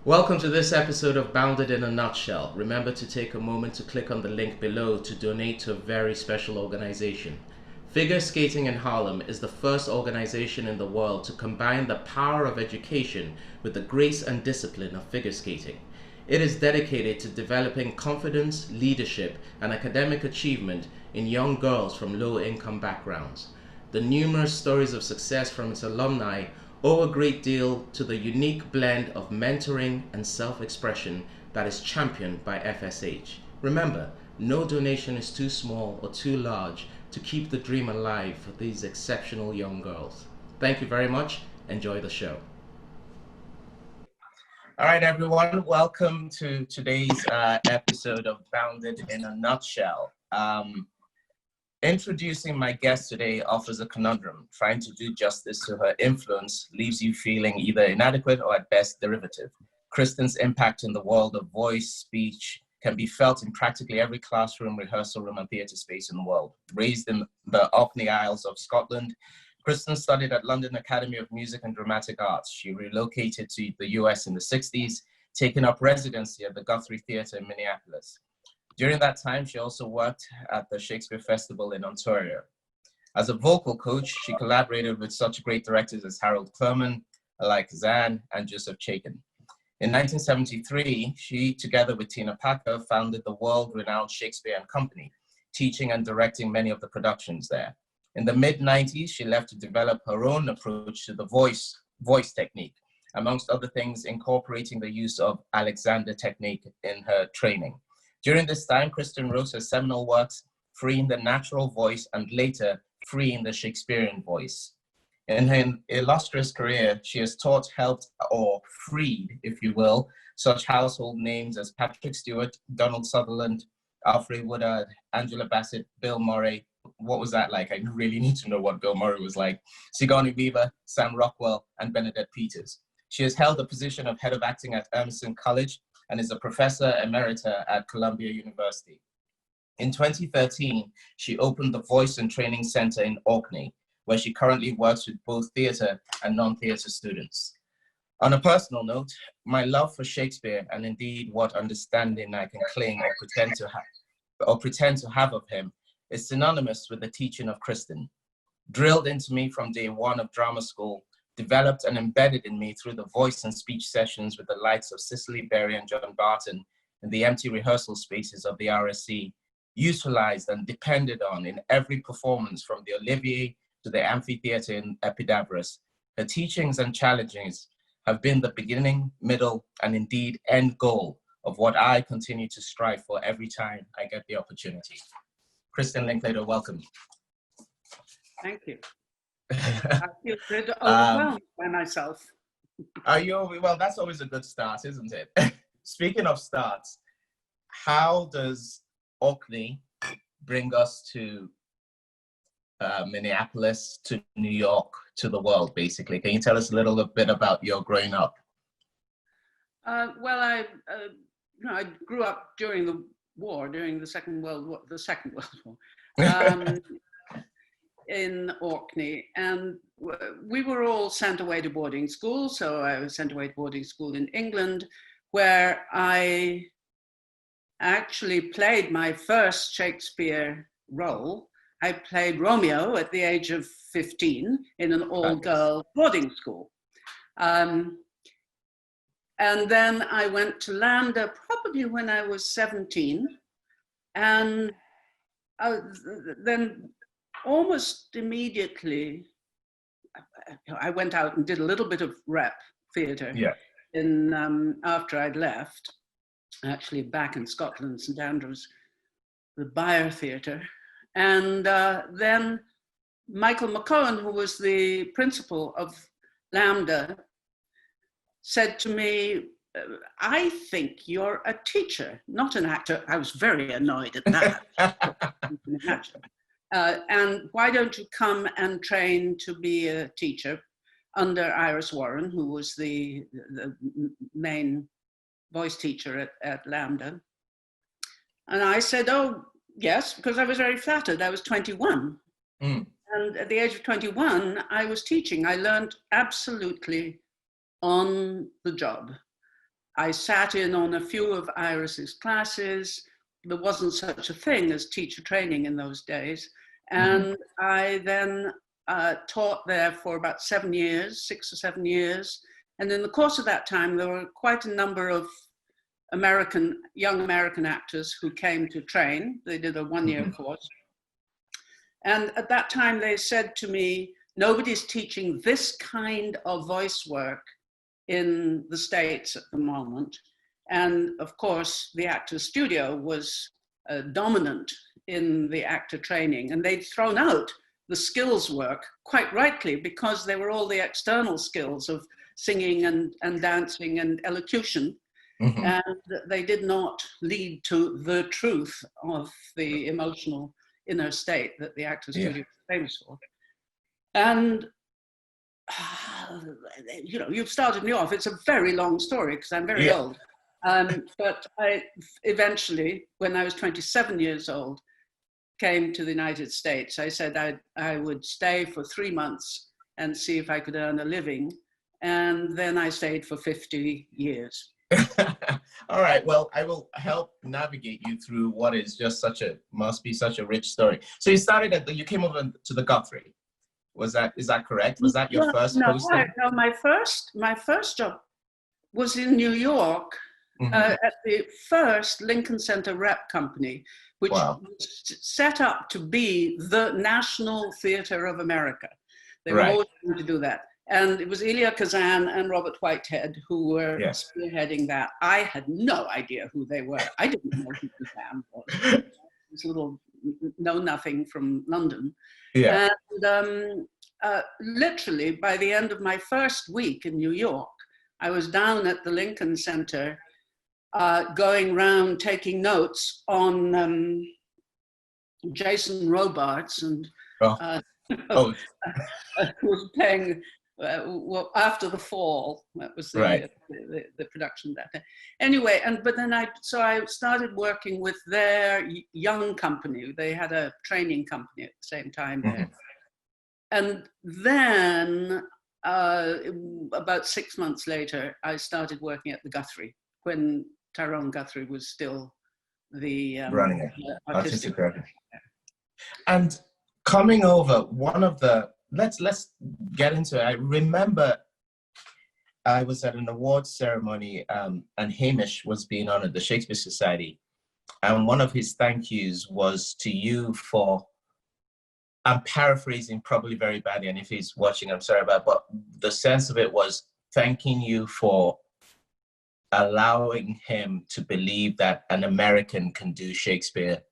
Welcome to this episode of Bounded in a Nutshell. Remember to take a moment to click on the link below to donate to a very special organization. Figure Skating in Harlem is the first organization in the world to combine the power of education with the grace and discipline of figure skating. It is dedicated to developing confidence, leadership, and academic achievement in young girls from low-income backgrounds. The numerous stories of success from its alumni owe a great deal to the unique blend of mentoring and self-expression that is championed by FSH. Remember, no donation is too small or too large to keep the dream alive for these exceptional young girls. Thank you very much. Enjoy the show. All right, everyone. Welcome to today's episode of Bounded in a Nutshell. Introducing my guest today offers a conundrum. Trying to do justice to her influence leaves you feeling either inadequate or at best derivative. Kristin's impact in the world of voice, speech, can be felt in practically every classroom, rehearsal room, and theatre space in the world. Raised in the Orkney Isles of Scotland, Kristin studied at London Academy of Music and Dramatic Arts. She relocated to the US in the 60s, taking up residency at the Guthrie Theatre in Minneapolis. During that time, she also worked at the Shakespeare Festival in Ontario. As a vocal coach, she collaborated with such great directors as Harold Clurman, Alai Kazan, and Joseph Chaikin. In 1973, she, together with Tina Packer, founded the world-renowned Shakespeare and Company, teaching and directing many of the productions there. In the mid-90s, she left to develop her own approach to the voice technique, amongst other things, incorporating the use of Alexander technique in her training. During this time, Kristin wrote her seminal works, Freeing the Natural Voice and later, Freeing the Shakespearean Voice. In her illustrious career, she has taught, helped, or freed, if you will, such household names as Patrick Stewart, Donald Sutherland, Alfred Woodard, Angela Bassett, Bill Murray. What was that like? I really need to know what Bill Murray was like. Sigourney Weaver, Sam Rockwell, and Bernadette Peters. She has held the position of head of acting at Emerson College and is a professor emerita at Columbia University. In 2013, she opened the Voice and Training Center in Orkney, where she currently works with both theater and non-theater students. On a personal note, my love for Shakespeare, and indeed what understanding I can claim or pretend to have of him, is synonymous with the teaching of Kristin. Drilled into me from day one of drama school, developed and embedded in me through the voice and speech sessions with the likes of Cicely Berry and John Barton in the empty rehearsal spaces of the RSC, utilized and depended on in every performance from the Olivier to the amphitheater in Epidavros. Her teachings and challenges have been the beginning, middle, and indeed end goal of what I continue to strive for every time I get the opportunity. Kristin Linklater, welcome. Thank you. I feel a bit overwhelmed by myself. Are you? Well, that's always a good start, isn't it? Speaking of starts, how does Orkney bring us to Minneapolis, to New York, to the world, basically? Can you tell us a little bit about your growing up? Well, I grew up during the war, during the Second World War. In Orkney, and we were all sent away to boarding school. So I was sent away to boarding school in England, where I actually played my first Shakespeare role. I played Romeo at the age of 15 in an all-girl boarding school. And then I went to LAMDA probably when I was 17. And then almost immediately, I went out and did a little bit of rep theatre after I'd left, actually back in Scotland, St Andrews, the Byre Theatre. And then Michael McCohen, who was the principal of LAMDA, said to me, I think you're a teacher, not an actor. I was very annoyed at that. You can imagine. And why don't you come and train to be a teacher under Iris Warren, who was the main voice teacher at LAMDA. And I said, oh, yes, because I was very flattered. I was 21. And at the age of 21, I was teaching. I learned absolutely on the job. I sat in on a few of Iris's classes. There wasn't such a thing as teacher training in those days. And I then taught there for about 7 years, 6 or 7 years. And in the course of that time, there were quite a number of young American actors who came to train. They did a one-year course. And at that time, they said to me, nobody's teaching this kind of voice work in the States at the moment. And of course, the Actors Studio was dominant in the actor training. And they'd thrown out the skills work, quite rightly, because they were all the external skills of singing and dancing and elocution. And they did not lead to the truth of the emotional inner state that the Actors Studio was famous for. And you know, you've started me off. It's a very long story because I'm very old. But I eventually, when I was 27 years old, came to the United States. I said I would stay for 3 months and see if I could earn a living. And then I stayed for 50 years. All right. Well, I will help navigate you through what is just must be such a rich story. So you started you came over to the Guthrie. Is that correct? Was that your first posting? No, my first job was in New York at the first Lincoln Center Rep Company, which was set up to be the National Theater of America. They were always going to do that. And it was Elia Kazan and Robert Whitehead who were spearheading that. I had no idea who they were. I didn't know who Kazan was. This little know-nothing from London. Yeah. And literally, by the end of my first week in New York, I was down at the Lincoln Center going round taking notes on Jason Robards and was playing After the Fall. That was the production that day. Anyway, but then I started working with their young company. They had a training company at the same time there. And then about 6 months later, I started working at the Guthrie when Tyrone Guthrie was still the running artistic director. And coming over, one of the let's get into it. I remember I was at an awards ceremony and Hamish was being honored, the Shakespeare Society, and one of his thank yous was to you for, I'm paraphrasing probably very badly, and if he's watching, I'm sorry about it, but the sense of it was thanking you for allowing him to believe that an American can do Shakespeare,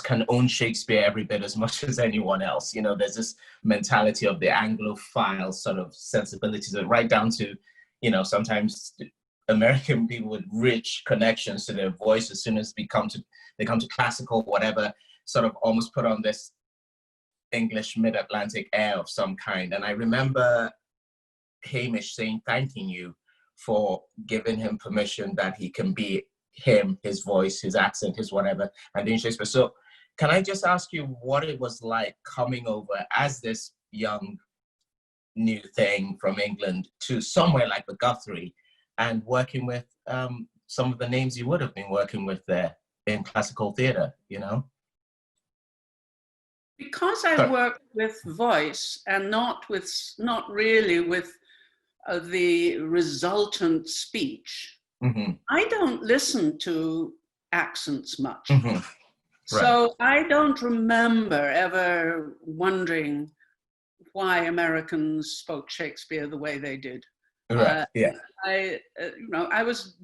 can own Shakespeare every bit as much as anyone else. You know, there's this mentality of the Anglophile sort of sensibilities, right down to, you know, sometimes American people with rich connections to their voice, as soon as they come to classical, whatever, sort of almost put on this English mid-Atlantic air of some kind. And I remember Hamish thanking you for giving him permission that he can be him, his voice, his accent, his whatever, and doing Shakespeare. So can I just ask you what it was like coming over as this young new thing from England to somewhere like the Guthrie and working with some of the names you would have been working with there in classical theatre, you know? Because I work with voice and not really with the resultant speech, I don't listen to accents much. So I don't remember ever wondering why Americans spoke Shakespeare the way they did. I was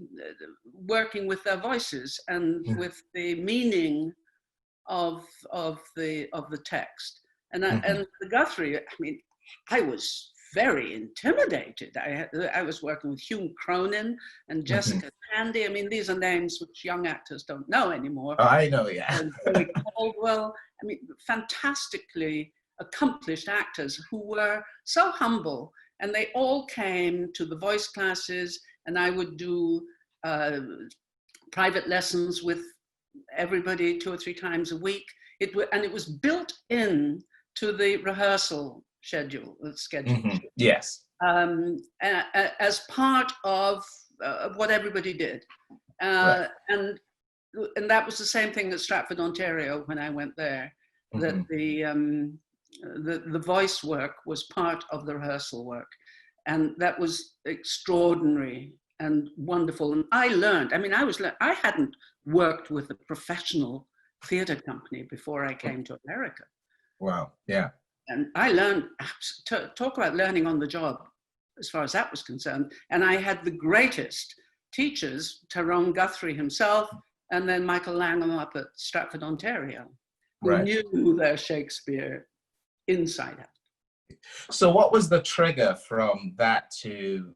working with their voices and with the meaning of the text. And and the Guthrie, I mean, I was very intimidated. I was working with Hugh Cronin and Jessica Tandy. I mean, these are names which young actors don't know anymore. Oh, I know, yeah. And Billy Caldwell. I mean, fantastically accomplished actors who were so humble, and they all came to the voice classes, and I would do private lessons with everybody 2 or 3 times a week. It was built in to the rehearsal schedule. Yes. as part of what everybody did. Right. And that was the same thing at Stratford, Ontario, when I went there, that the voice work was part of the rehearsal work. And that was extraordinary and wonderful. And I learned, I hadn't worked with a professional theater company before I came to America. Wow, yeah. And I learned, talk about learning on the job, as far as that was concerned. And I had the greatest teachers, Tyrone Guthrie himself, and then Michael Langham up at Stratford, Ontario, who knew their Shakespeare inside out. So what was the trigger from that to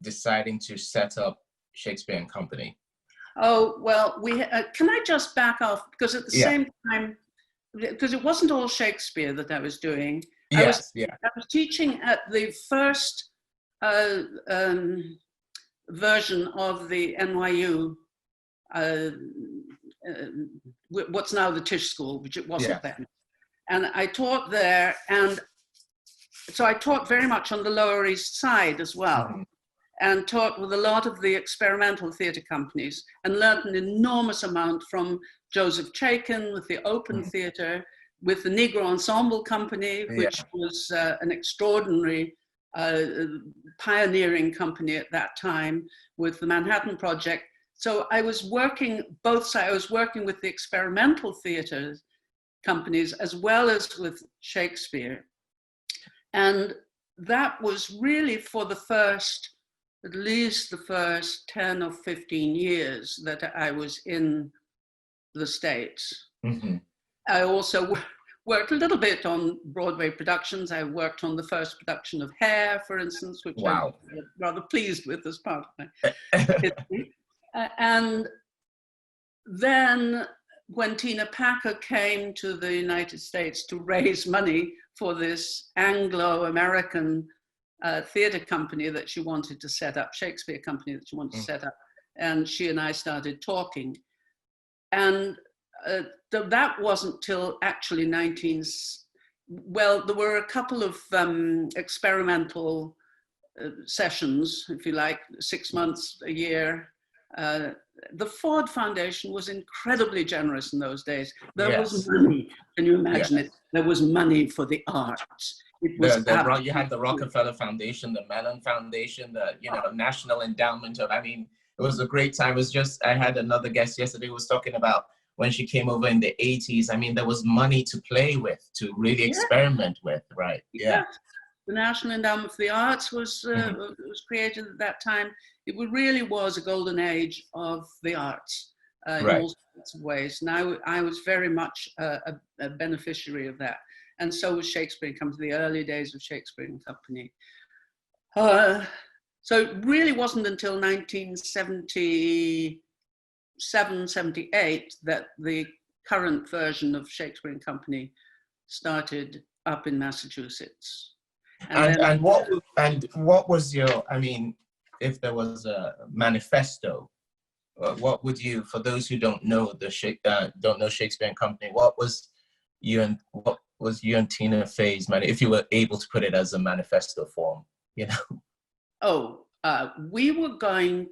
deciding to set up Shakespeare and Company? Oh, well, can I just back off? Because at the same time, because it wasn't all Shakespeare that I was doing. I was teaching at the first version of the NYU, what's now the Tisch School, which it wasn't then. And I taught there, and so I taught very much on the Lower East Side as well, and taught with a lot of the experimental theatre companies, and learned an enormous amount from Joseph Chaikin with the Open Theatre, with the Negro Ensemble Company, which was an extraordinary pioneering company at that time, with the Manhattan Project. So I was working both sides. I was working with the experimental theatre companies as well as with Shakespeare. And that was really for the first, at least the first 10 or 15 years that I was in the States. I also worked a little bit on Broadway productions. I worked on the first production of Hair, for instance, which I'm rather pleased with as part of my history. And then when Tina Packer came to the United States to raise money for this Anglo-American theatre company that she wanted to set up, Shakespeare company that she wanted to set up, and she and I started talking. And that wasn't till actually there were a couple of experimental sessions, if you like, 6 months, a year. The Ford Foundation was incredibly generous in those days. There was money. Can you imagine it? There was money for the arts. It was you had the Rockefeller Foundation, the Mellon Foundation, the National Endowment of. It was a great time. It was just, I had another guest yesterday who was talking about when she came over in the 80s. There was money to play with, to really experiment with, right? Yeah. The National Endowment for the Arts was created at that time. It really was a golden age of the arts in all sorts of ways. Now, I was very much a beneficiary of that. And so was Shakespeare and Company, the early days of Shakespeare and Company. So it really wasn't until 1977, 78 that the current version of Shakespeare and Company started up in Massachusetts. And what was your, if there was a manifesto, what would you, for those who don't know Shakespeare and Company, what was you and Tina Fey's if you were able to put it as a manifesto form, we were going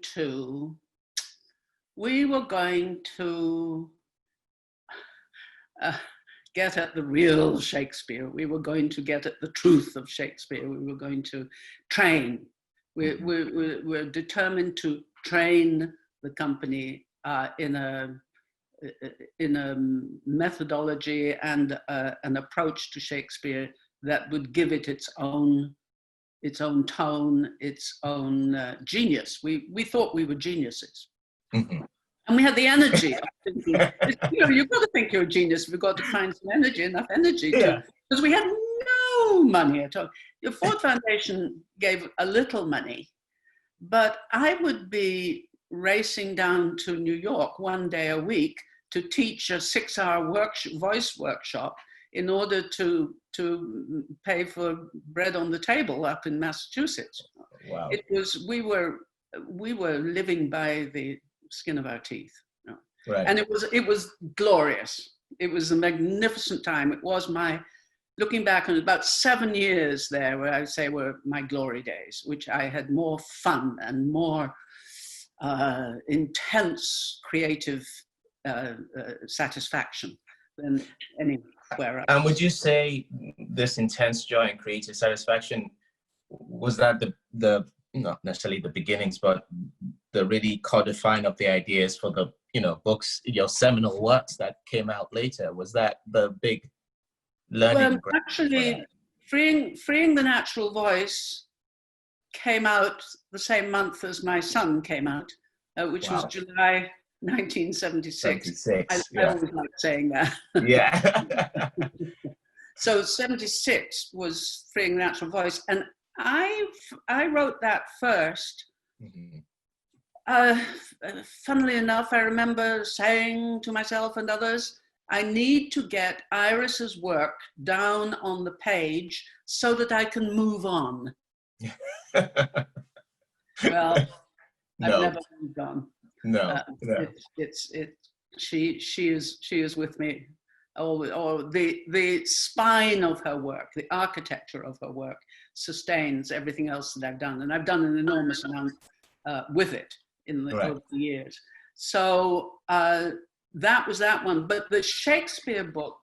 to get at the real Shakespeare. We were going to get at the truth of Shakespeare. We were going to train. We're determined to train the company in a methodology and an approach to Shakespeare that would give it its own tone, its own genius. We thought we were geniuses. And we had the energy of thinking, you've got to think you're a genius. We've got to find some energy, enough energy because we had no money at all. The Ford Foundation gave a little money, but I would be racing down to New York one day a week to teach a 6-hour voice workshop in order to pay for bread on the table up in Massachusetts. Wow. We were living by the skin of our teeth. Right. And it was glorious. It was a magnificent time. It was my looking back on about 7 years there, where I say were my glory days, which I had more fun and more intense creative satisfaction than anywhere else. And would you say this intense joy and creative satisfaction, was that the not necessarily the beginnings, but the really codifying of the ideas for the, books, your seminal works that came out later? Was that the big learning? Well, actually, Freeing the Natural Voice came out the same month as my son came out, which was July 1976. I always like saying that. Yeah. So 76 was Freeing the Natural Voice, and I wrote that first. Mm-hmm. Funnily enough, I remember saying to myself and others, I need to get Iris's work down on the page so that I can move on. Well, I've never moved on. No. She is with me. The spine of her work, the architecture of her work sustains everything else that I've done, and I've done an enormous amount with it over the years. So that was that one. But the Shakespeare book,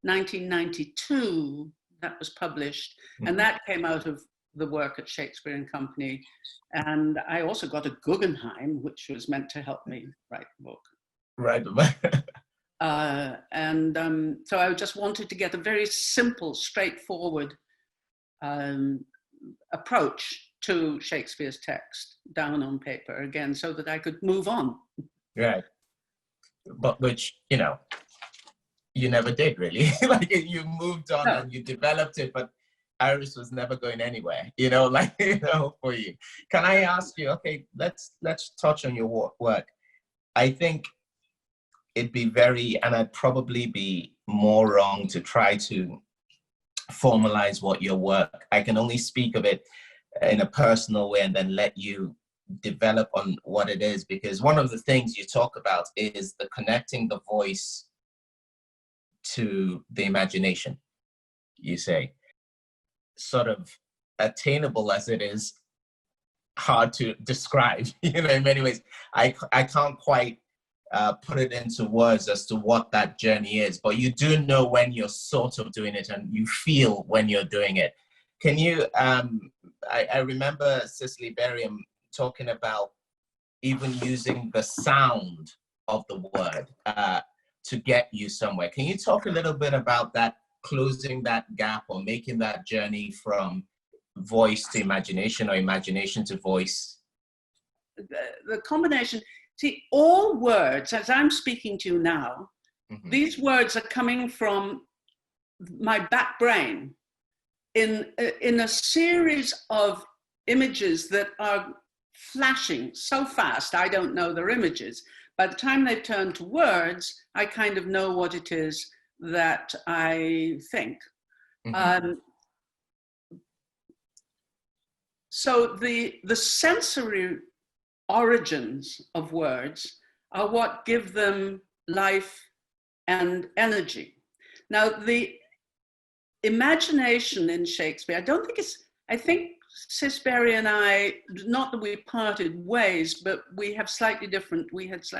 1992, that was published, and that came out of the work at Shakespeare and Company. And I also got a Guggenheim, which was meant to help me write the book. Right. So I just wanted to get a very simple, straightforward approach to Shakespeare's text down on paper again, so that I could move on. Right. But which, you never did really. Like you moved on and you developed it, but Iris was never going anywhere, for you. Can I ask you, okay, let's touch on your work. I think it'd be and I'd probably be more wrong to try to formalize what your work. I can only speak of it in a personal way and then let you develop on what it is, because one of the things you talk about is the connecting the voice to the imagination, you say. Sort of attainable as it is, hard to describe, in many ways. I can't quite put it into words as to what that journey is, but you do know when you're sort of doing it and you feel when you're doing it. Can you, I remember Cicely Berriam talking about even using the sound of the word to get you somewhere. Can you talk a little bit about that, closing that gap or making that journey from voice to imagination or imagination to voice? The combination, see, all words, as I'm speaking to you now, these words are coming from my back brain in a series of images that are flashing so fast, I don't know they're images. By the time they turn to words, I kind of know what it is that I think. So the sensory origins of words are what give them life and energy. Now, the imagination in Shakespeare, I think Cis Berry and I, not that we parted ways, but we had slightly different ways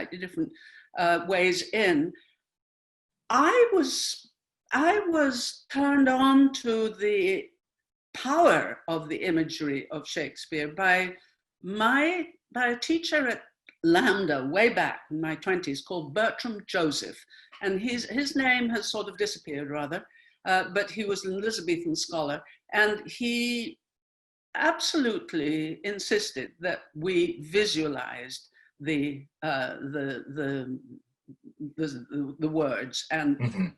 in. I was turned on to the power of the imagery of Shakespeare by a teacher at Lambda way back in my 20s called Bertram Joseph. And his name has sort of disappeared rather, but he was an Elizabethan scholar, and he absolutely insisted that we visualized the words. And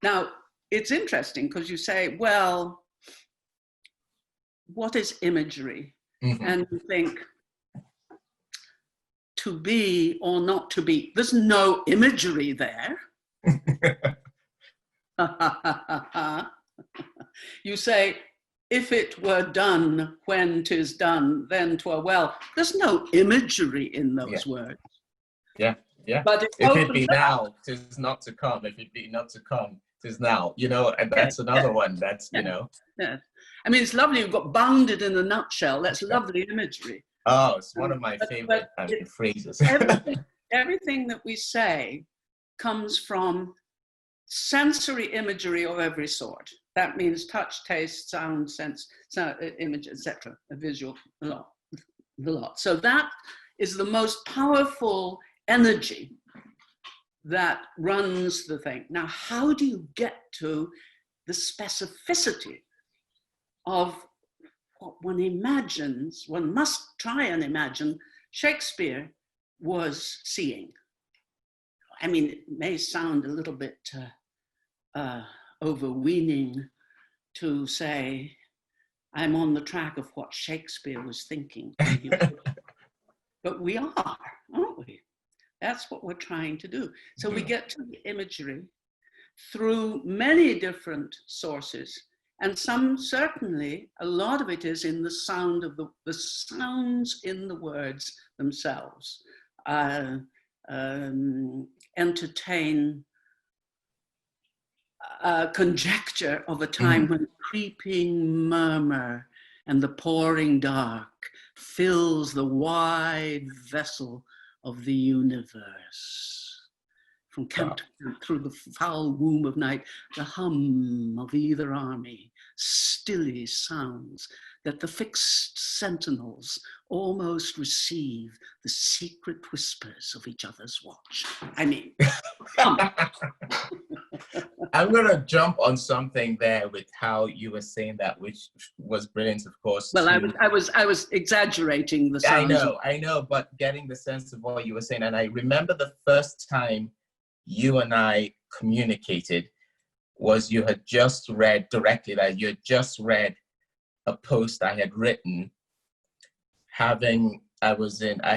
now it's interesting because you say, well, what is imagery? And you think, to be or not to be. There's no imagery there. You say, if it were done when 'tis done, then 'twere well. There's no imagery in those words. Yeah. But if it be now, 'tis not to come. If it be not to come, is now, you know, and that's another one that's, you know. Yeah. I mean, it's lovely. You've got bounded in a nutshell. That's lovely imagery. Oh, it's one of my favorite phrases. Everything that we say comes from sensory imagery of every sort. That means touch, taste, sound, sense, image, etc. A visual, a lot. So that is the most powerful energy that runs the thing. Now, how do you get to the specificity of what one imagines? One must try and imagine Shakespeare was seeing. I mean, it may sound a little bit overweening to say, I'm on the track of what Shakespeare was thinking. But we are, aren't we? That's what we're trying to do. So we get to the imagery through many different sources, and some certainly, a lot of it is in the sound of the sounds in the words themselves. Entertain conjecture of a time when creeping murmur and the pouring dark fills the wide vessel of the universe. From camp to camp, through the foul womb of night, the hum of either army stilly sounds that the fixed sentinels almost receive the secret whispers of each other's watch. I mean, I'm going to jump on something there with how you were saying that, which was brilliant, of course. Well, I was exaggerating the sounds. I know, but getting the sense of what you were saying. And I remember the first time you and I communicated was you had just read directly that you had just read a post I had written I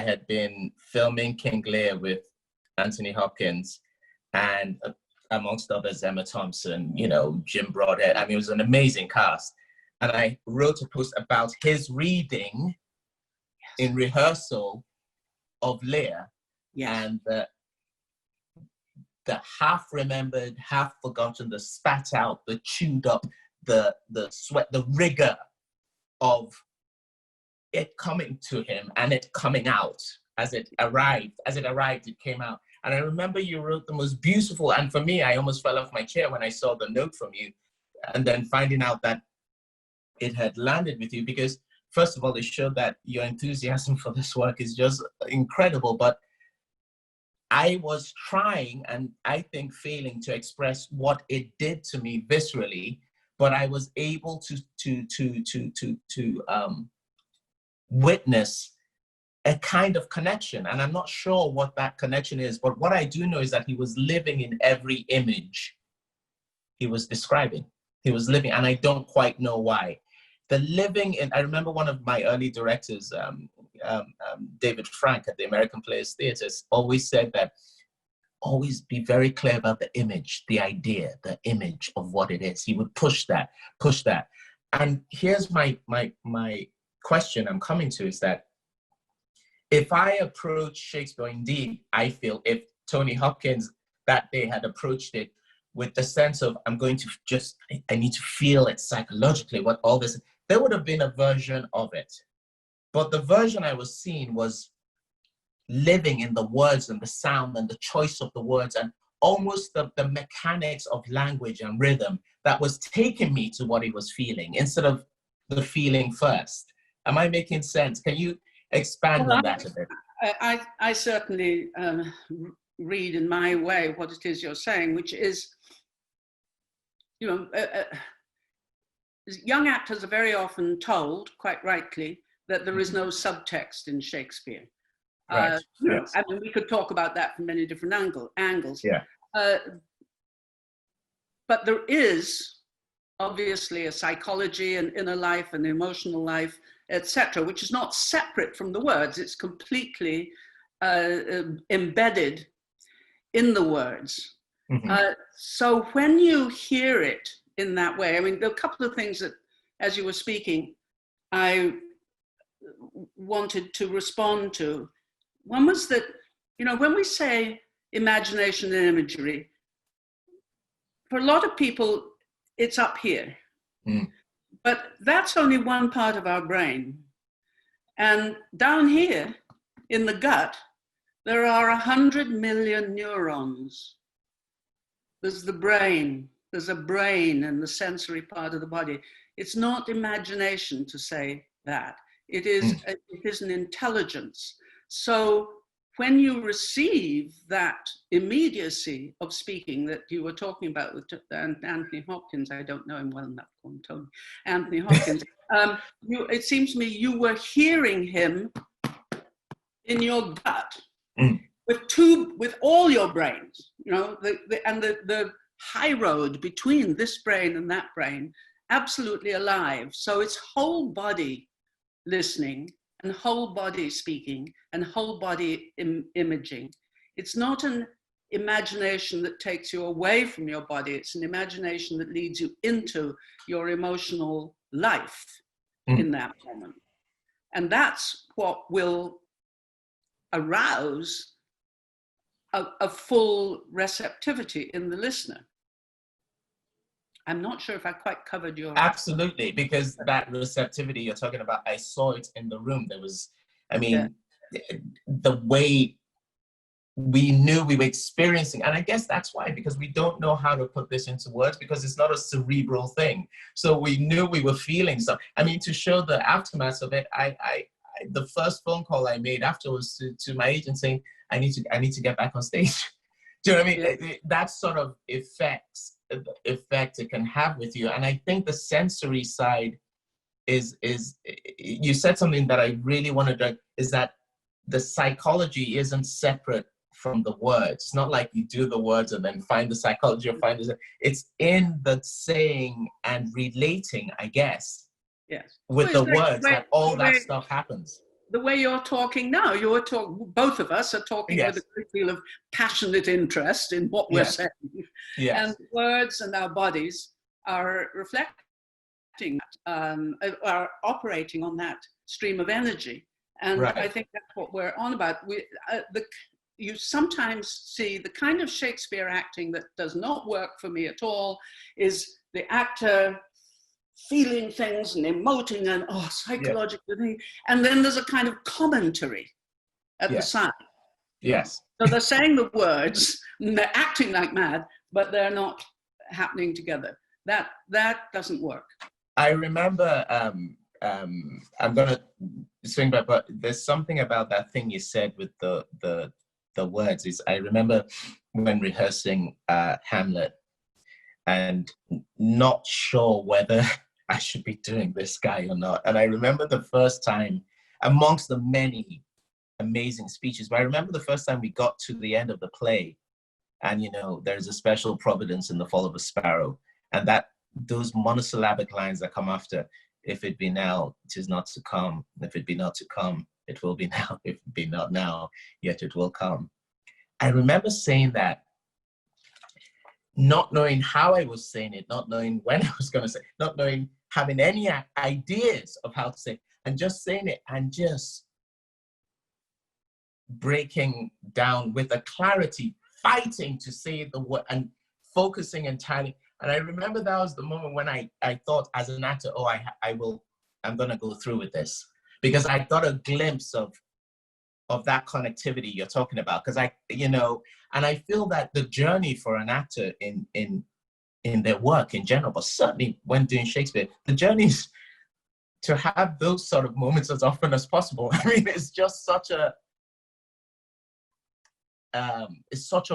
had been filming King Lear with Anthony Hopkins and amongst others, Emma Thompson, you know, Jim Broadhead. I mean, it was an amazing cast. And I wrote a post about his reading in rehearsal of Lear. And the half remembered, half forgotten, the spat out, the chewed up, the sweat, the rigor of it coming to him and it coming out as it arrived, it came out. And I remember you wrote the most beautiful, and for me, I almost fell off my chair when I saw the note from you, and then finding out that it had landed with you, because first of all, it showed that your enthusiasm for this work is just incredible. But I was trying, and I think failing, to express what it did to me viscerally, but I was able to witness a kind of connection. And I'm not sure what that connection is, but what I do know is that he was living in every image he was describing. He was living, and I don't quite know why. The living in, I remember one of my early directors, David Frank at the American Players Theatre, always said that always be very clear about the image, the idea, the image of what it is. He would push that. And here's my question I'm coming to, is that if I approach Shakespeare, indeed, I feel if Tony Hopkins that day had approached it with the sense of, I need to feel it psychologically, what all this, there would have been a version of it. But the version I was seeing was living in the words and the sound and the choice of the words and almost the mechanics of language and rhythm that was taking me to what he was feeling instead of the feeling first. Am I making sense? Can you expand on that a bit? I certainly read in my way what it is you're saying, which is, you know, young actors are very often told, quite rightly, that there is no subtext in Shakespeare. Right. Yes. I mean, we could talk about that from many different angles. Yeah. But there is obviously a psychology and inner life and emotional life, etc., which is not separate from the words. It's completely embedded in the words. Mm-hmm. So when you hear it in that way, I mean, there are a couple of things that, as you were speaking, I wanted to respond to. One was that, you know, when we say imagination and imagery, for a lot of people, it's up here. But that's only one part of our brain. And down here in the gut, there are 100 million neurons. There's the brain. There's a brain in the sensory part of the body. It's not imagination to say that. It is an intelligence. So when you receive that immediacy of speaking that you were talking about with Anthony Hopkins, I don't know him well enough to call him Tony, Anthony Hopkins, it seems to me you were hearing him in your gut with all your brains, you know, the high road between this brain and that brain, absolutely alive. So it's whole body listening and whole body speaking and whole body imaging. It's not an imagination that takes you away from your body. It's an imagination that leads you into your emotional life in that moment. And that's what will arouse a full receptivity in the listener. I'm not sure if I quite covered your... Absolutely, because that receptivity you're talking about, I saw it in the room. There was, I mean, the way we knew we were experiencing, and I guess that's why, because we don't know how to put this into words, because it's not a cerebral thing. So we knew we were feeling so. I mean, to show the aftermath of it, the first phone call I made afterwards to my agent saying, I need to get back on stage. Do you know what I mean? That sort of effect it can have with you. And I think the sensory side is you said something that I really wanted to, is that the psychology isn't separate from the words. It's not like you do the words and then find the psychology or find the, it's in the saying and relating, I guess. Yes. With the words that all that stuff happens. The way you're talking now, both of us are talking with a great deal of passionate interest in what we're saying. And words and our bodies are reflecting, are operating on that stream of energy. And I think that's what we're on about. You sometimes see the kind of Shakespeare acting that does not work for me at all is the actor feeling things and emoting and psychologically, and then there's a kind of commentary at the side. Yes. So they're saying the words and they're acting like mad, but they're not happening together. That doesn't work. I remember I'm gonna swing back, but there's something about that thing you said with the words. Is I remember when rehearsing Hamlet and not sure whether I should be doing this guy or not. And I remember the first time, amongst the many amazing speeches, but I remember the first time we got to the end of the play, and you know, there's a special providence in the fall of a sparrow, and that those monosyllabic lines that come after, if it be now, 'tis not to come. If it be not to come, it will be now. If it be not now, yet it will come. I remember saying that, not knowing how I was saying it, not knowing when I was going to say it, not knowing, having any ideas of how to say it, and just saying it and just breaking down with a clarity, fighting to say the word and focusing entirely. And I remember that was the moment when I thought as an actor, I'm going to go through with this, because I got a glimpse of that connectivity you're talking about. Because and I feel that the journey for an actor in their work in general, but certainly when doing Shakespeare, the journey is to have those sort of moments as often as possible. I mean, it's just such a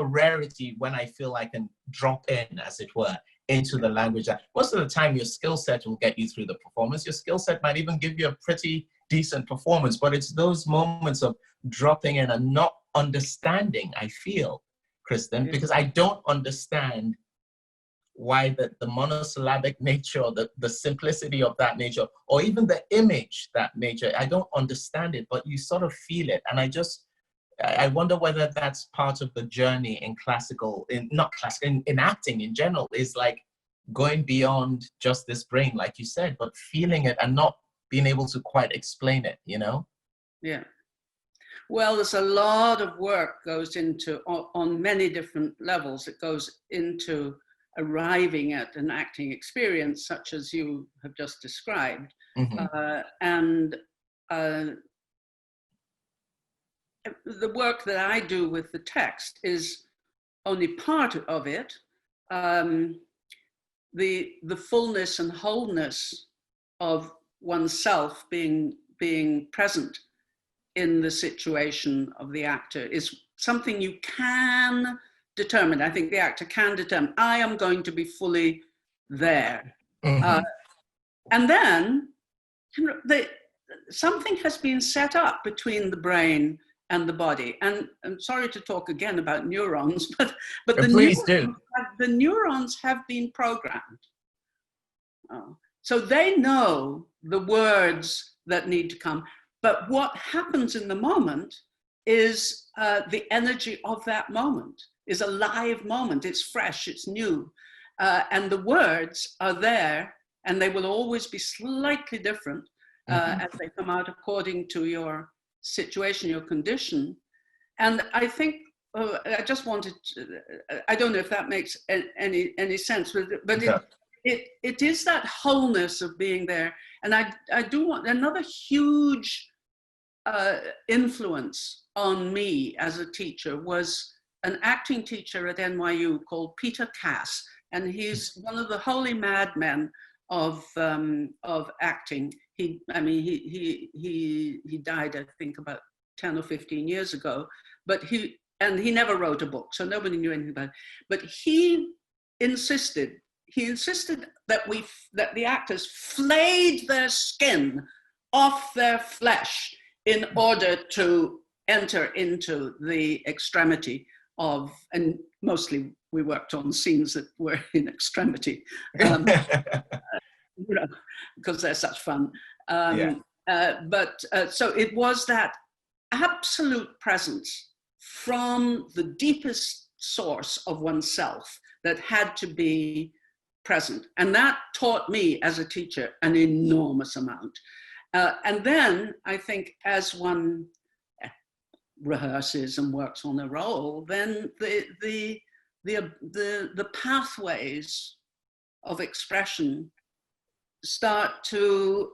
rarity when I feel I can drop in, as it were, into the language. Most of the time, your skill set will get you through the performance. Your skill set might even give you a pretty decent performance, but it's those moments of dropping in and not understanding, I feel, Kristin, because I don't understand why the monosyllabic nature, or the simplicity of that nature, or even the image, that nature, I don't understand it, but you sort of feel it. And I wonder whether that's part of the journey in in acting in general, is like going beyond just this brain, like you said, but feeling it and not being able to quite explain it, you know? Yeah. Well, there's a lot of work goes into, on many different levels, it goes into arriving at an acting experience such as you have just described. The work that I do with the text is only part of it. The fullness and wholeness of oneself being present in the situation of the actor is something you can determine. I think the actor can determine, I am going to be fully there. And then something has been set up between the brain and the body. And I'm sorry to talk again about neurons, but the neurons have been programmed. So they know the words that need to come. But what happens in the moment is the energy of that moment is a live moment. It's fresh, it's new. And the words are there, and they will always be slightly different as they come out according to your situation, your condition. And I think, I just wanted to, I don't know if that makes any sense, but it is that wholeness of being there. And I do want another huge influence on me as a teacher was an acting teacher at NYU called Peter Cass. And he's one of the holy madmen of acting. He died, I think, about 10 or 15 years ago, but he never wrote a book, so nobody knew anything about it. But he insisted that the actors flayed their skin off their flesh in order to enter into the extremity of, and mostly we worked on scenes that were in extremity, because they're such fun. So it was that absolute presence from the deepest source of oneself that had to be present. And that taught me as a teacher an enormous amount. And then I think as one rehearses and works on a role, then the pathways of expression start to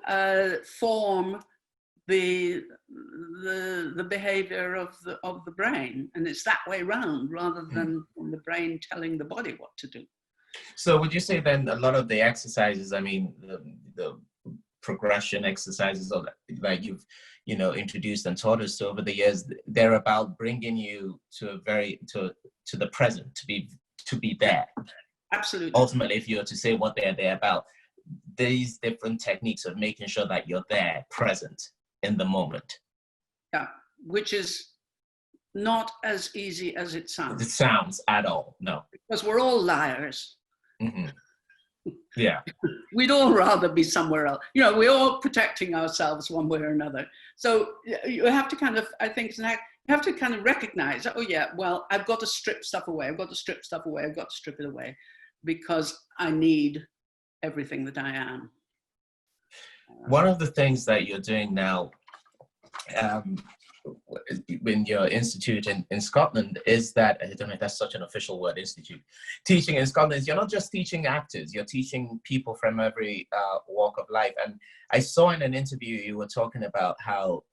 form the behavior of the brain, and it's that way round rather than the brain telling the body what to do. So would you say then a lot of the exercises, I mean, the progression exercises that you've introduced and taught us over the years, they're about bringing you to the present, to be there? Absolutely. Ultimately, if you were to say what they're about, these different techniques of making sure that you're there, present in the moment. Yeah, which is not as easy as it sounds. It sounds at all, no. Because we're all liars. Yeah. We'd all rather be somewhere else. We're all protecting ourselves one way or another. So you have to kind of, I think, you have to kind of recognize, oh yeah, well, I've got to strip stuff away. I've got to strip stuff away. I've got to strip it away because I need everything that I am. One of the things that you're doing now in your institute in Scotland is that, I don't know if that's such an official word, institute, teaching in Scotland, is you're not just teaching actors, you're teaching people from every walk of life. And I saw in an interview you were talking about how,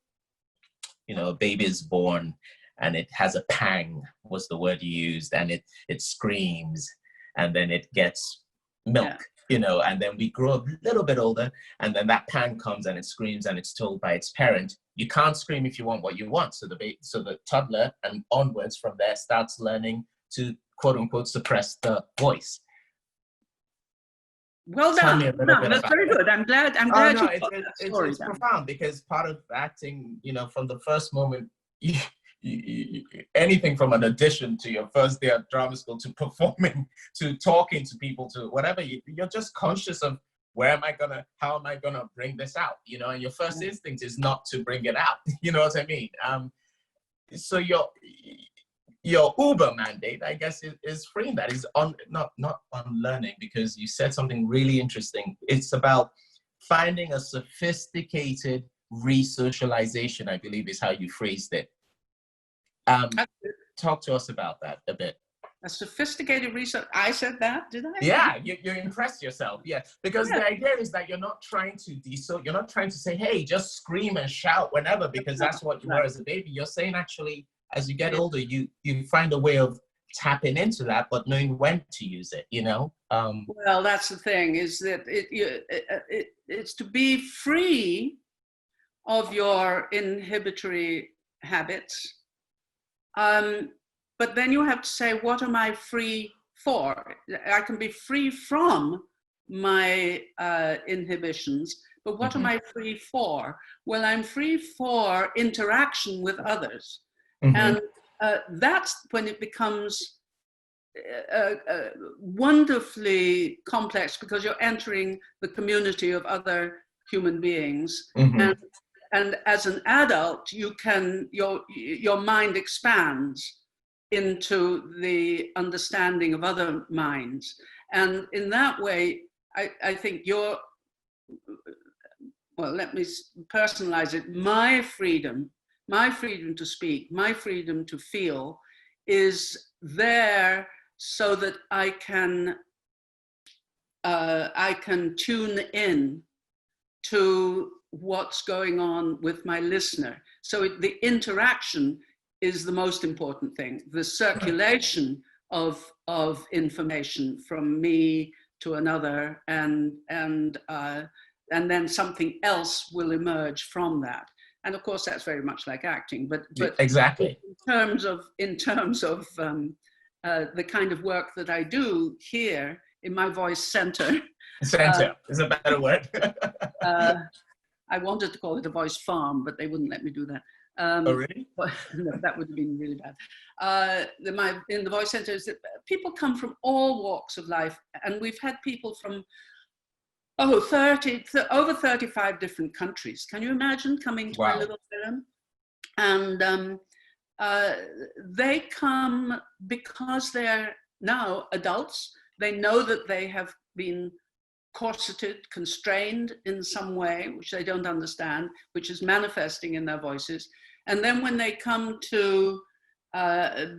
a baby is born and it has a pang, was the word you used, and it screams and then it gets milk. Yeah. And then we grow a little bit older, and then that pang comes and it screams and it's told by its parent, you can't scream if you want what you want. So the toddler and onwards from there starts learning to, quote unquote, suppress the voice. Well done. No, that's very good. I'm glad it's profound, because part of acting, from the first moment, anything from an audition to your first day at drama school to performing to talking to people to whatever, you're just conscious of how am I gonna bring this out, and your first instinct is not to bring it out. You know what I mean? So your Uber mandate, I guess, is freeing that. Is not unlearning, because you said something really interesting. It's about finding a sophisticated resocialization, I believe is how you phrased it. Talk to us about that a bit. A sophisticated research. I said that, did I? Yeah, you impressed yourself. Yeah, because the idea is that you're not trying to you're not trying to say, hey, just scream and shout whenever, because that's what you were as a baby. You're saying actually, as you get older, you find a way of tapping into that, but knowing when to use it, you know? Well, that's the thing, is that it's to be free of your inhibitory habits. But then you have to say, what am I free for? I can be free from my inhibitions, but what am I free for? Well, I'm free for interaction with others. And that's when it becomes wonderfully complex, because you're entering the community of other human beings. And as an adult, you can, your mind expands into the understanding of other minds. And in that way, I think well, let me personalize it. My freedom to speak, my freedom to feel is there so that I can tune in to what's going on with my listener. So the interaction is the most important thing. The circulation of information from me to another, and then something else will emerge from that. And of course, that's very much like acting. But exactly, in terms of the kind of work that I do here in my voice center. Center is a better word. I wanted to call it a voice farm, but they wouldn't let me do that. Oh, really? No, that would have been really bad. In the voice center is that people come from all walks of life, and we've had people from over 35 different countries. Can you imagine coming to my little film? And they come because they're now adults. They know that they have been corseted, constrained in some way, which they don't understand, which is manifesting in their voices. And then when they come to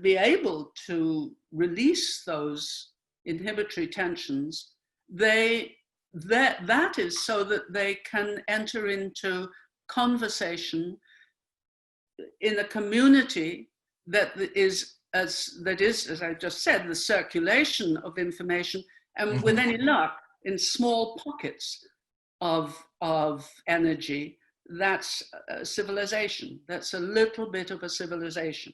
be able to release those inhibitory tensions, that is so that they can enter into conversation in a community that is, as I just said, the circulation of information, and with any luck, in small pockets of energy. That's a civilization. That's a little bit of a civilization.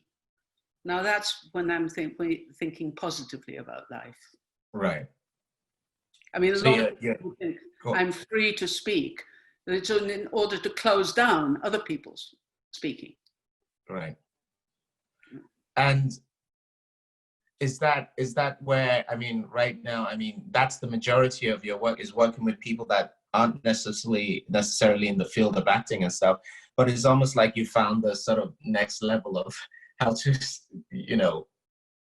Now that's when I'm thinking positively about life. Right. I mean, a lot of people think I'm free to speak. It's in order to close down other people's speaking. Right. And is that where, I mean, right now, I mean, that's the majority of your work, is working with people that aren't necessarily in the field of acting and stuff, but it's almost like you found the sort of next level of how to, you know,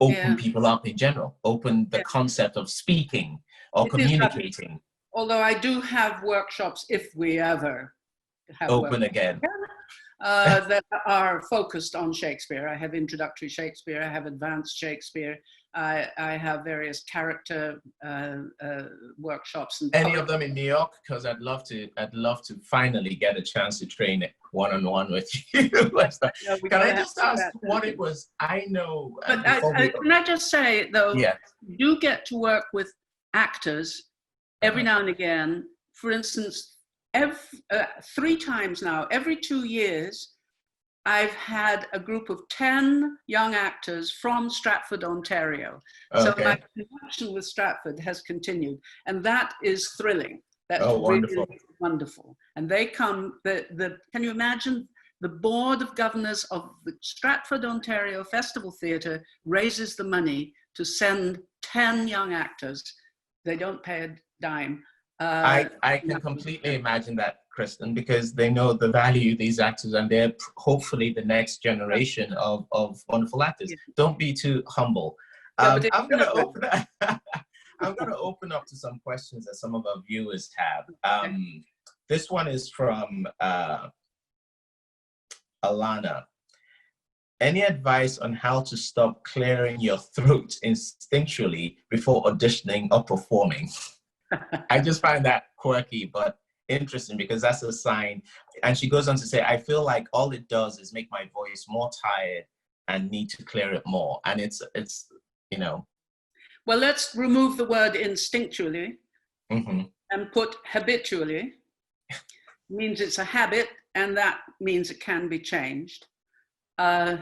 open people up in general, open the concept of speaking or communicating. Although I do have workshops, if we ever have open again. That are focused on Shakespeare. I have introductory Shakespeare, I have advanced Shakespeare, I have various character workshops. And any of them in New York? Because I'd love to finally get a chance to train it one-on-one with you. Can I just ask what it was? I know. But can I just say, though, you get to work with actors every now and again. For instance, 3 times now, every 2 years, I've had a group of 10 young actors from Stratford, Ontario. So my connection with Stratford has continued, and that is thrilling. That's wonderful. Really wonderful. And they come, can you imagine, the Board of Governors of the Stratford, Ontario Festival Theatre raises the money to send 10 young actors. They don't pay a dime. I can completely imagine that, Kristin, because they know the value these actors, and they're hopefully the next generation of wonderful actors. Don't be too humble. I'm going to open up to some questions that some of our viewers have. This one is from Alana. any advice on how to stop clearing your throat instinctually before auditioning or performing? I just find that quirky, but interesting, because that's a sign. And she goes on to say, I feel like all it does is make my voice more tired and need to clear it more. And it's you know. Well, let's remove the word instinctually and put habitually. Means it's a habit, and that means it can be changed. I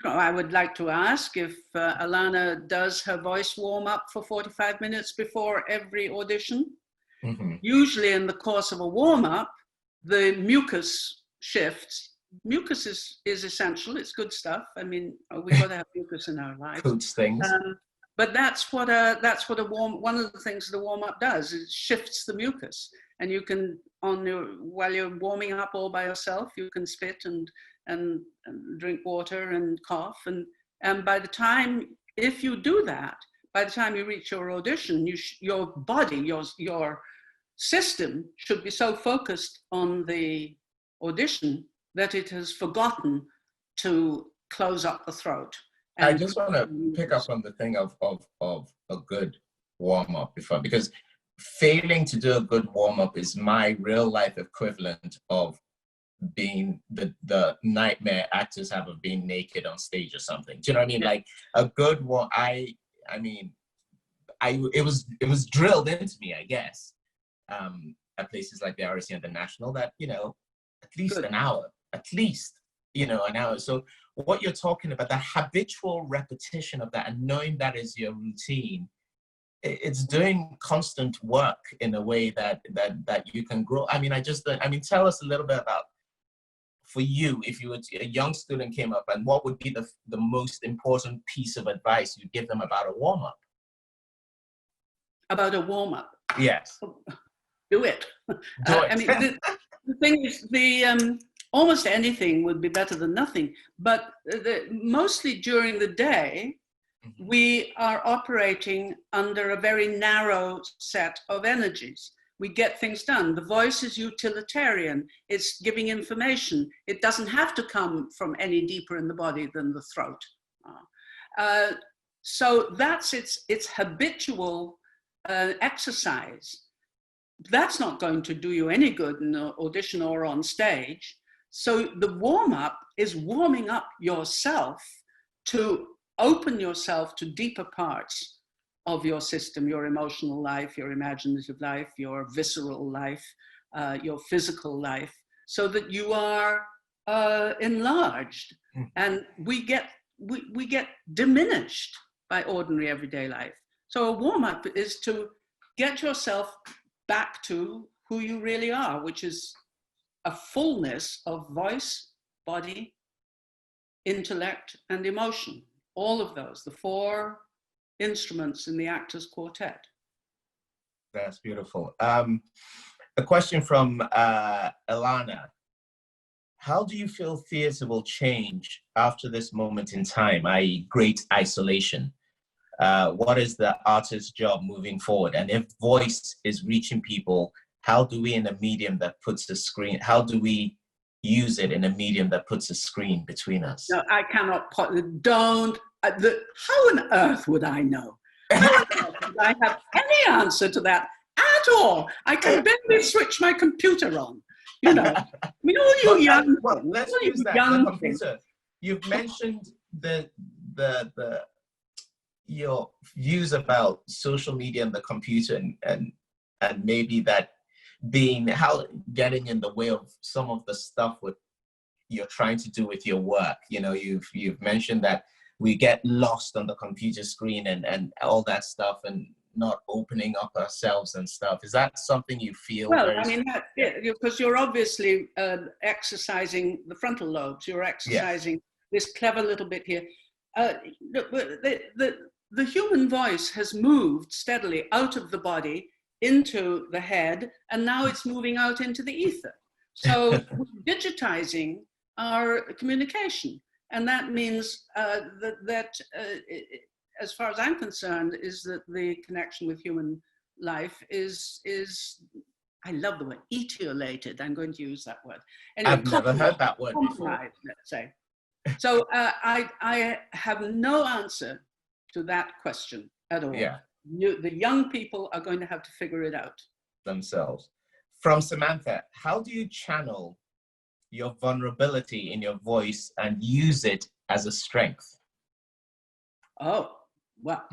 would like to ask if Alana does her voice warm up for 45 minutes before every audition. Usually in the course of a warm up, the mucus shifts. Mucus is essential. It's good stuff. I mean, we've got to have mucus in our lives. Good things. But that's what one of the things the warm up does is shifts the mucus. And you can, while you're warming up all by yourself, you can spit and drink water and cough. And by the time, if you do that, by the time you reach your audition, your body, your system should be so focused on the audition that it has forgotten to close up the throat. I just want to pick up on the thing of a good warm-up because failing to do a good warm-up is my real life equivalent of being the nightmare actors have of being naked on stage or something. Do you know what I mean? Yeah. Like a good one, I mean, it was drilled into me, I guess, at places like the RSC and the National, that, you know, at least an hour, an hour. So what you're talking about, the habitual repetition of that and knowing that is your routine, it's doing constant work in a way that you can grow. I mean, tell us a little bit about, for you, if you were a young student came up, and what would be the most important piece of advice you'd give them about a warm-up? About a warm-up? Yes. Do it. I mean, the thing is, almost anything would be better than nothing, but mostly during the day, we are operating under a very narrow set of energies. We get things done. The voice is utilitarian. It's giving information. It doesn't have to come from any deeper in the body than the throat. So that's its habitual exercise. That's not going to do you any good in an audition or on stage. So the warm-up is warming up yourself to open yourself to deeper parts of your system, your emotional life, your imaginative life, your visceral life, your physical life, so that you are enlarged. And we get diminished by ordinary everyday life. So a warm-up is to get yourself back to who you really are, which is a fullness of voice, body, intellect, and emotion. All of those, the 4 instruments in the actor's quartet. That's beautiful. A question from Alana. How do you feel theatre will change after this moment in time, i.e. great isolation? What is the artist's job moving forward? And if voice is reaching people, how do we in a medium that puts a screen, how do we use it in a medium that puts a screen between us? No, I cannot, how on earth would I know? How on earth would I have any answer to that at all? I can barely switch my computer on, you know. I mean, all you young things. Let's use that, the computer. You've mentioned your views about social media and the computer and maybe that getting in the way of some of the stuff you're trying to do with your work. You know, you've mentioned that we get lost on the computer screen and all that stuff and not opening up ourselves and stuff. Is that something you feel? Well, I mean, because you're obviously exercising the frontal lobes. You're exercising this clever little bit here. The human voice has moved steadily out of the body into the head, and now it's moving out into the ether. So we're digitizing our communication. And that means that as far as I'm concerned, is that the connection with human life is I love the word, etiolated. I'm going to use that word. Anyway, I've never heard that word before. Let's say. So I have no answer to that question at all. Yeah. The young people are going to have to figure it out themselves. From Samantha, how do you channel your vulnerability in your voice and use it as a strength? Oh, well,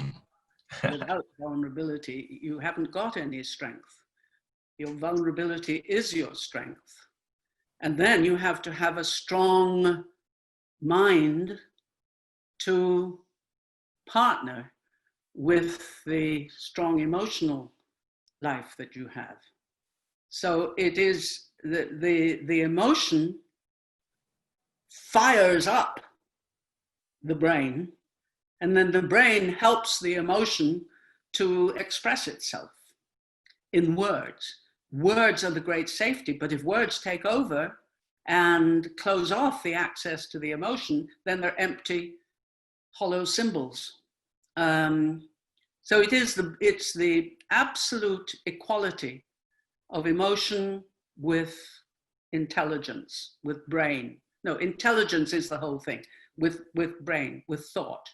without vulnerability, you haven't got any strength. Your vulnerability is your strength. And then you have to have a strong mind to partner with the strong emotional life that you have. So it is the emotion fires up the brain, and then the brain helps the emotion to express itself in words. Words are the great safety, but if words take over and close off the access to the emotion, then they're empty, hollow symbols. So it's the absolute equality of emotion with intelligence, with brain. No, intelligence is the whole thing, with brain, with thought.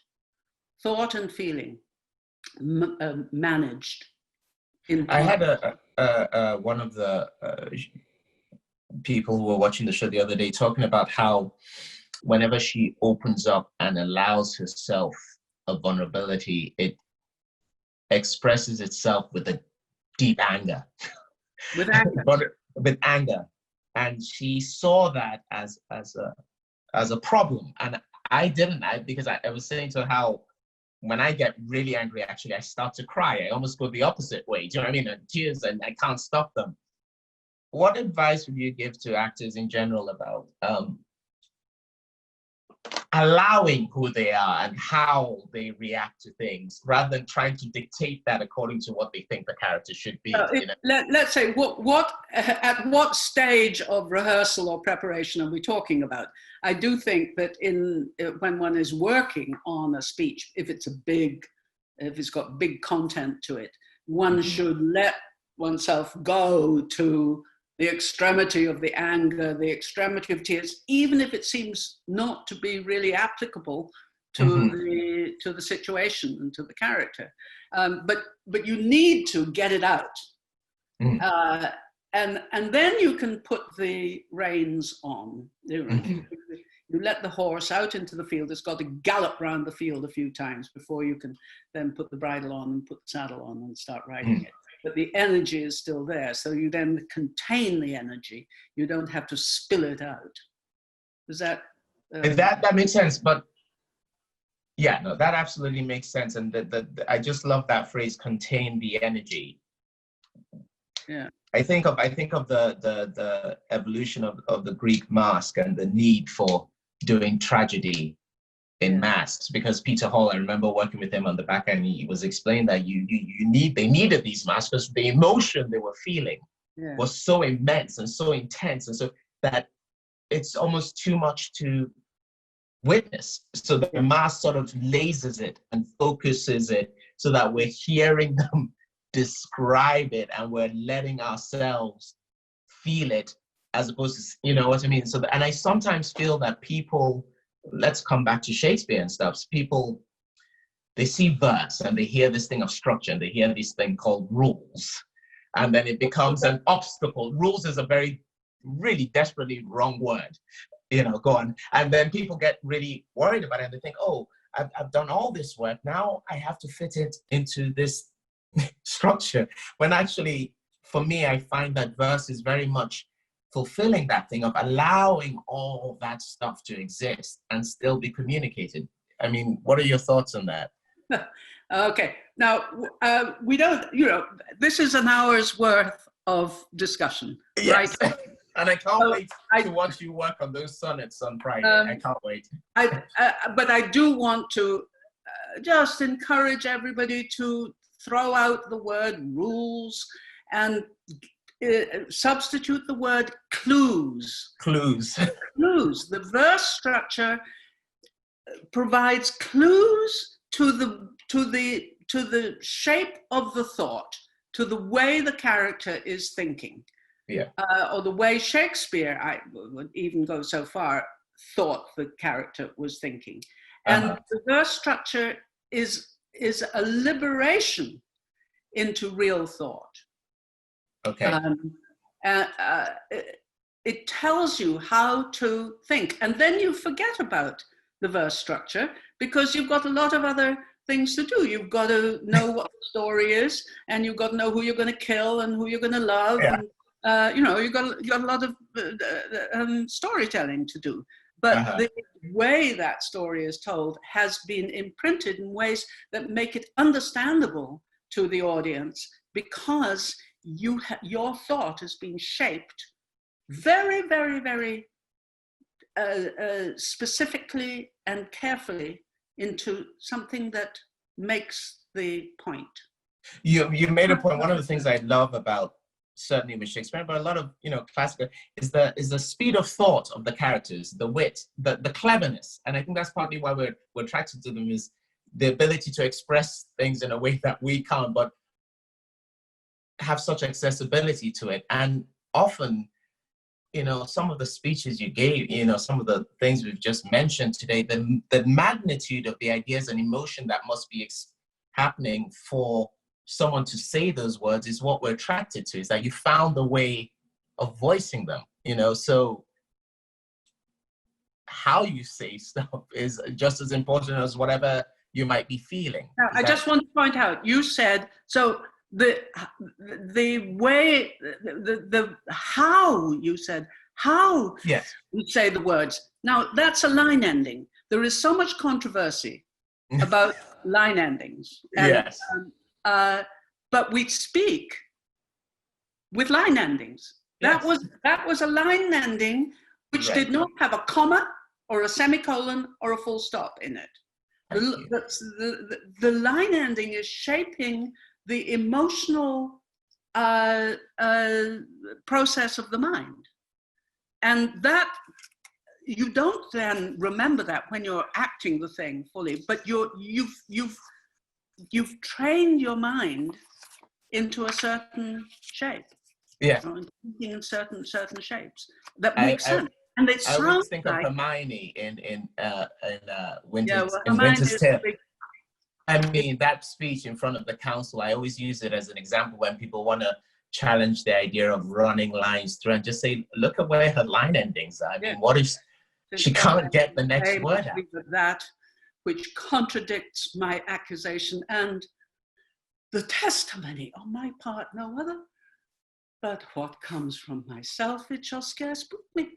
Thought and feeling managed. I had one of the people who were watching the show the other day talking about how whenever she opens up and allows herself a vulnerability, it expresses itself with a deep anger. With anger. With anger. And she saw that as a problem. And I didn't, because I was saying to her how when I get really angry, actually, I start to cry. I almost go the opposite way. Do you know what I mean? And tears, and I can't stop them. What advice would you give to actors in general about allowing who they are and how they react to things, rather than trying to dictate that according to what they think the character should be? Let's say, at what stage of rehearsal or preparation are we talking about? I do think that when one is working on a speech, if it's got big content to it, one should let oneself go to the extremity of the anger, the extremity of tears, even if it seems not to be really applicable to the situation and to the character. But you need to get it out. And then you can put the reins on. You let the horse out into the field. It's got to gallop around the field a few times before you can then put the bridle on and put the saddle on and start riding it. But the energy is still there. So you then contain the energy. You don't have to spill it out. Does that... that makes sense. But yeah, no, that absolutely makes sense. And I just love that phrase, contain the energy. Yeah. I think of the evolution of the Greek mask and the need for doing tragedy in masks, because Peter Hall, I remember working with him on the back end, he was explaining that they needed these masks because the emotion they were feeling was so immense and so intense, and so that it's almost too much to witness. So the mask sort of lasers it and focuses it so that we're hearing them describe it and we're letting ourselves feel it, as opposed to, you know what I mean? So and I sometimes feel that people, let's come back to Shakespeare and stuff. People, they see verse and they hear this thing of structure and they hear this thing called rules. And then it becomes an obstacle. Rules is a very, really desperately wrong word, go on. And then people get really worried about it and they think, oh, I've done all this work. Now I have to fit it into this structure. When actually, for me, I find that verse is very much fulfilling that thing of allowing all that stuff to exist and still be communicated. I mean, what are your thoughts on that? Okay. Now, we don't, this is an hour's worth of discussion, yes. Right? And I can't wait to watch you work on those sonnets on Friday. I can't wait. But I do want to just encourage everybody to throw out the word rules and substitute the word clues. Clues. The verse structure provides clues to the shape of the thought, to the way the character is thinking. Yeah. Or the way Shakespeare, I would even go so far, thought the character was thinking. And the verse structure is a liberation into real thought. Okay. It tells you how to think, and then you forget about the verse structure because you've got a lot of other things to do. You've got to know what the story is, and you've got to know who you're going to kill and who you're going to love. Yeah. And, you've got a lot of storytelling to do. But the way that story is told has been imprinted in ways that make it understandable to the audience, because your thought has been shaped very, very, very specifically and carefully into something that makes the point. You made a point. One of the things I love about certainly with Shakespeare, but a lot of classical is the speed of thought of the characters, the wit, the cleverness, and I think that's partly why we're attracted to them, is the ability to express things in a way that we can't, but have such accessibility to it. And often, some of the speeches you gave, some of the things we've just mentioned today, the magnitude of the ideas and emotion that must be happening for someone to say those words is what we're attracted to, is that you found a way of voicing them, so how you say stuff is just as important as whatever you might be feeling. Now, I just want to point out, you said, so the way, the how you said, how yes. you say the words. Now, that's a line ending. There is so much controversy about line endings. And, yes. But we speak with line endings. Yes. That was a line ending which did not have a comma or a semicolon or a full stop in it. The line ending is shaping the emotional process of the mind. And that, you don't then remember that when you're acting the thing fully, but you've trained your mind into a certain shape. Yeah. Thinking in certain shapes that make sense. And it sounds I always think like of Hermione in Winter's Hermione Tale. I mean, that speech in front of the council, I always use it as an example when people want to challenge the idea of running lines through and just say, look at where her line endings are. I mean, what is, she can't get the next word out. That which contradicts my accusation and the testimony on my part, no other. But what comes from myself, it shall scarce boot me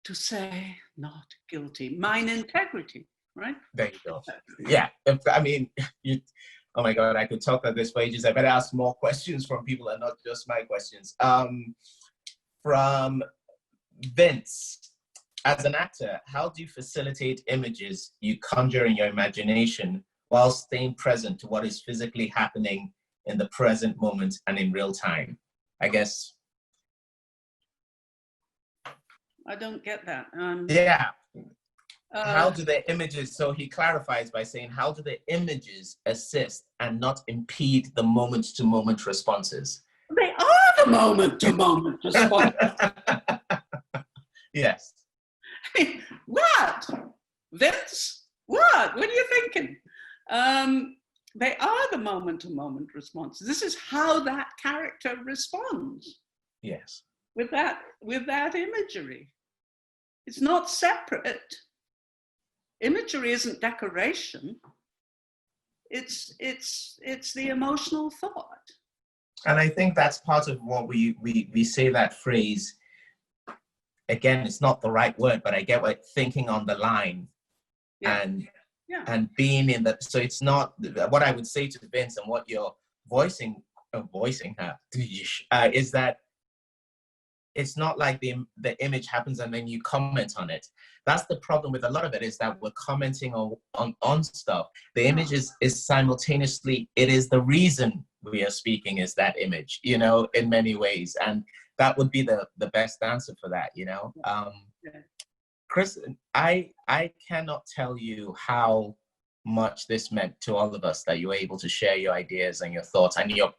to say not guilty. Mine integrity, right? There you go. Yeah, I mean, oh my God, I could talk about this for ages. I better ask more questions from people and not just my questions. From Vince, as an actor, how do you facilitate images you conjure in your imagination while staying present to what is physically happening in the present moment and in real time? I guess. I don't get that. Yeah. How do the images, so he clarifies by saying, how do the images assist and not impede the moment-to-moment responses? They are the moment-to-moment responses. Yes. What? Vince? What are you thinking? They are the moment-to-moment responses. This is how that character responds. Yes. With that imagery. It's not separate. Imagery isn't decoration. It's the emotional thought. And I think that's part of what we say that phrase. Again, it's not the right word, but I get what thinking on the line. Yeah. And being in that, so it's not what I would say to Vince and what you're voicing her is that it's not like the image happens and then you comment on it. That's the problem with a lot of it, is that we're commenting on stuff. The image is simultaneously, it is the reason we are speaking is that image, in many ways. And that would be the best answer for that, Kristin, I cannot tell you how much this meant to all of us that you were able to share your ideas and your thoughts and your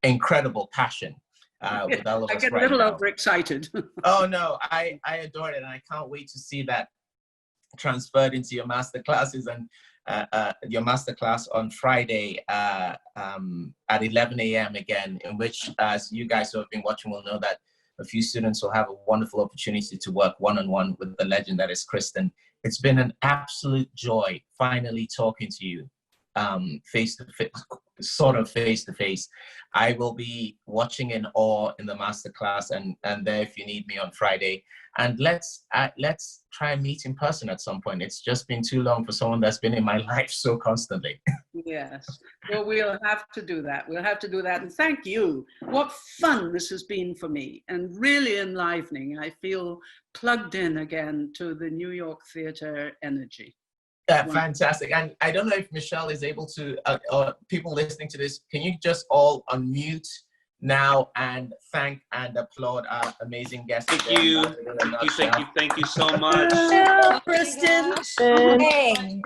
incredible passion. with all of us I get right a little now. overexcited. Oh no, I adore it, and I can't wait to see that transferred into your master classes and your masterclass on Friday at 11 a.m. again, in which, as you guys who have been watching will know, that a few students will have a wonderful opportunity to work one-on-one with the legend that is Kristin. It's been an absolute joy finally talking to you face to face, sort of face to face. I will be watching in awe in the masterclass, and there if you need me on Friday. And let's try and meet in person at some point. It's just been too long for someone that's been in my life so constantly. Yes, well, we'll have to do that. We'll have to do that. And thank you. What fun this has been for me, and really enlivening. I feel plugged in again to the New York theater energy. Yeah, fantastic. And I don't know if Michelle is able to, or people listening to this, can you just all unmute now and thank and applaud our amazing guests? Thank you. Thank you so much. Kristin. Hey.